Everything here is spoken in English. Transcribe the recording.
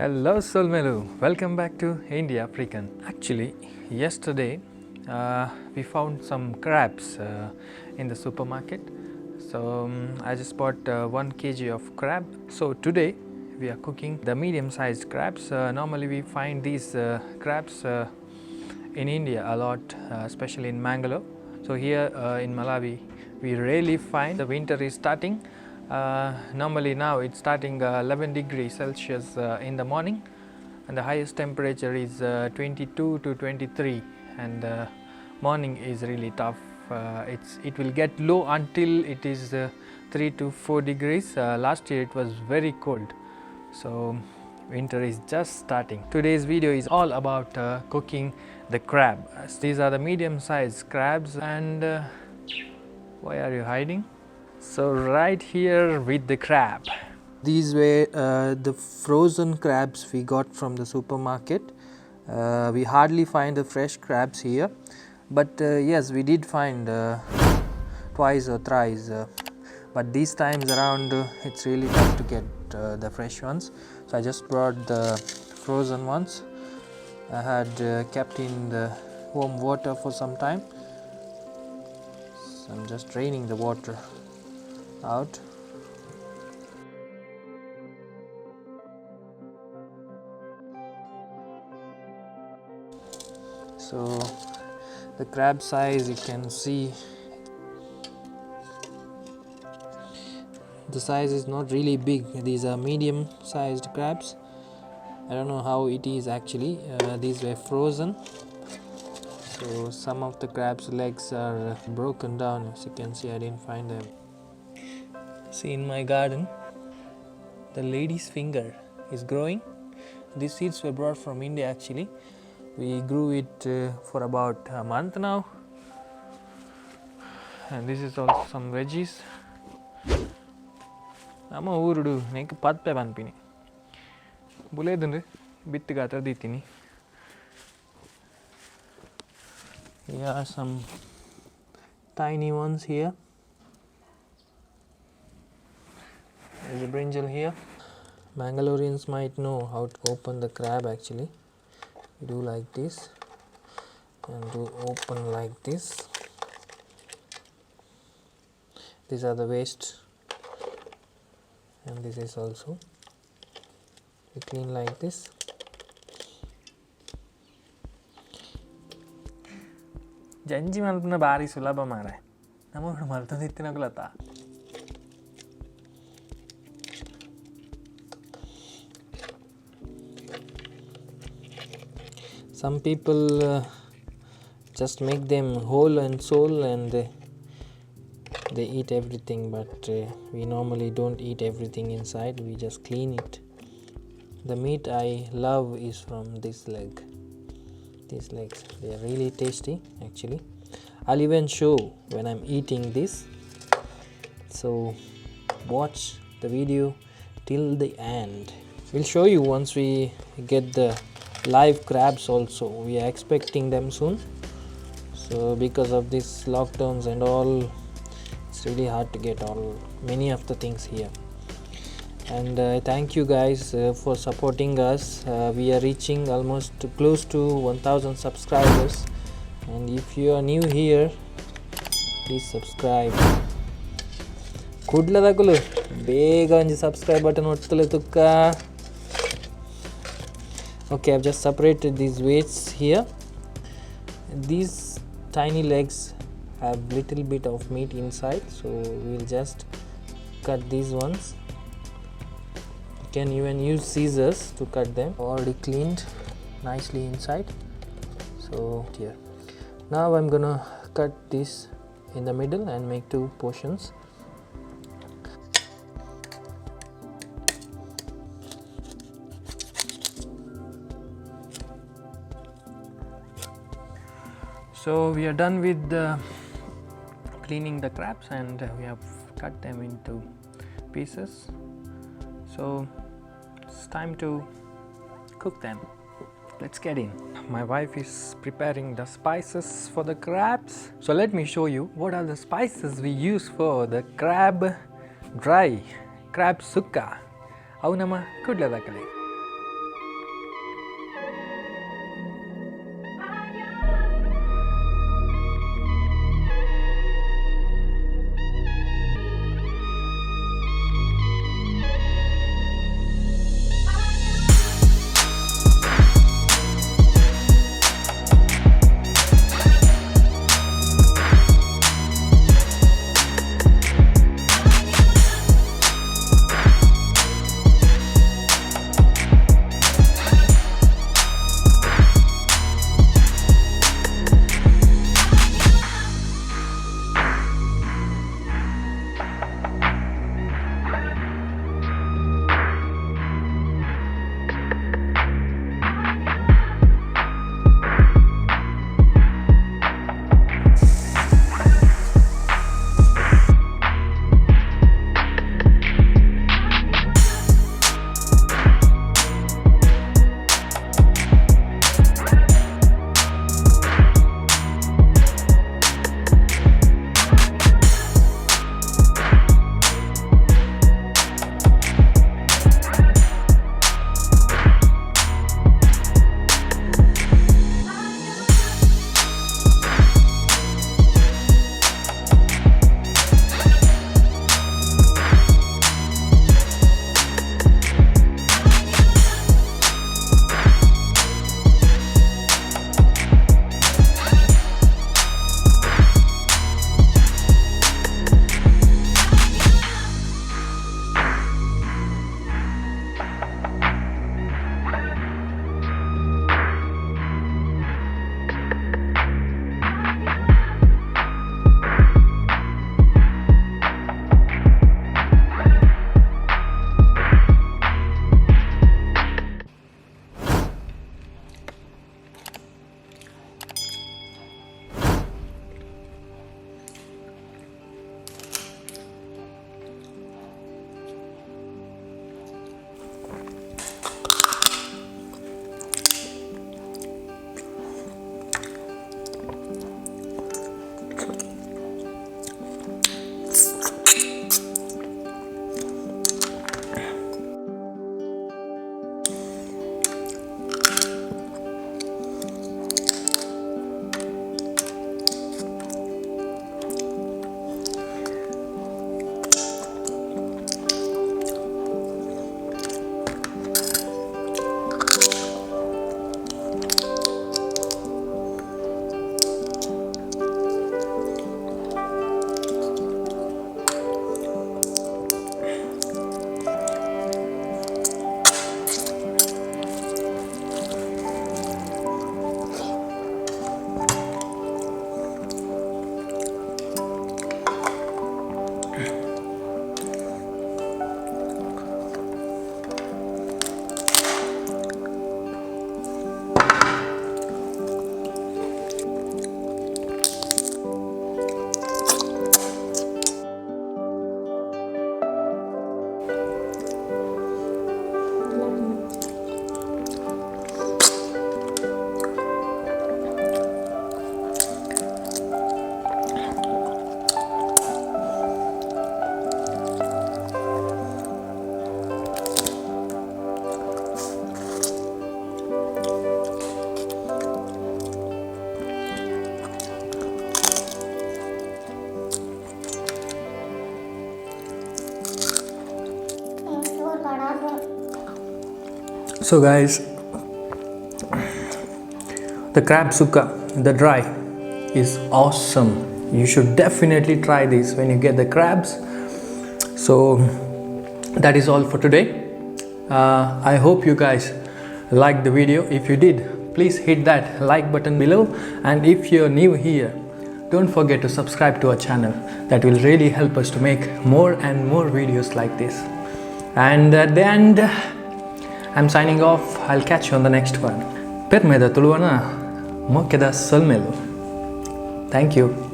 Hello Solmelu, welcome back to IndiAfrican. Actually, yesterday we found some crabs in the supermarket. So I just bought 1 kg of crab. So today we are cooking the medium-sized crabs. Normally we find these crabs in India a lot, especially in Mangalore. So here in Malawi we rarely find. The winter is starting. Normally now it's starting 11 degrees Celsius in the morning, and the highest temperature is 22 to 23, and morning is really tough. It will get low until it is 3 to 4 degrees. Last year it was very cold, so winter is just starting. Today's video is all about cooking the crab. These are the medium-sized crabs, and why are you hiding? So right here with the crab. These were the frozen crabs we got from the supermarket. We hardly find the fresh crabs here, but yes, we did find twice or thrice, but these times around it's really tough to get the fresh ones. So I just brought the frozen ones. I had kept in the warm water for some time, so I'm just draining the water out. So the crab size, you can see the size is not really big. These are medium sized crabs. I don't know how it is actually. These were frozen, so some of the crabs legs are broken down. As you can see, I didn't find them. See, in my garden the lady's finger is growing. These seeds were brought from India actually. We grew it for about a month now, and this is also some veggies. Amma urudu nek patte banpini buledundu bitti gatra ditini. Here are some tiny ones here. There's a brinjal here. Mangaloreans might know how to open the crab actually. You do like this and do open like this. These are the waste, and this is also. You clean like this. Janji malpuna bari sulaba mara. Namu maltu dittina kulata. Some people just make them whole and soul and they eat everything, but we normally don't eat everything inside. We just clean it. The meat I love is from this leg. These legs, they are really tasty actually. I'll even show when I'm eating this, so watch the video till the end. We'll show you once we get the live crabs also. We are expecting them soon, so because of these lockdowns and all, it's really hard to get many of the things here. And thank you guys for supporting us. We are reaching almost close to 1000 subscribers, and if you are new here, please subscribe. Kudladakulu bega onji subscribe button ottule tukka. Okay, I've just separated these weights here. These tiny legs have little bit of meat inside, so we'll just cut these ones. You can even use scissors to cut them. Already cleaned nicely inside. So here, now I'm gonna cut this in the middle and make 2 portions. So we are done with cleaning the crabs, and we have cut them into pieces. So it's time to cook them. Let's get in. My wife is preparing the spices for the crabs. So let me show you what are the spices we use for the crab dry, crab sukka. Avunama kudladakale. So guys, the crab suka, the dry, is awesome. You should definitely try this when you get the crabs. So that is all for today. I hope you guys liked the video. If you did, please hit that like button below, and if you're new here, don't forget to subscribe to our channel. That will really help us to make more and more videos like this. And at the end, I'm signing off. I'll catch you on the next one. Per me da Tulunadu, mo queda sol melo. Thank you.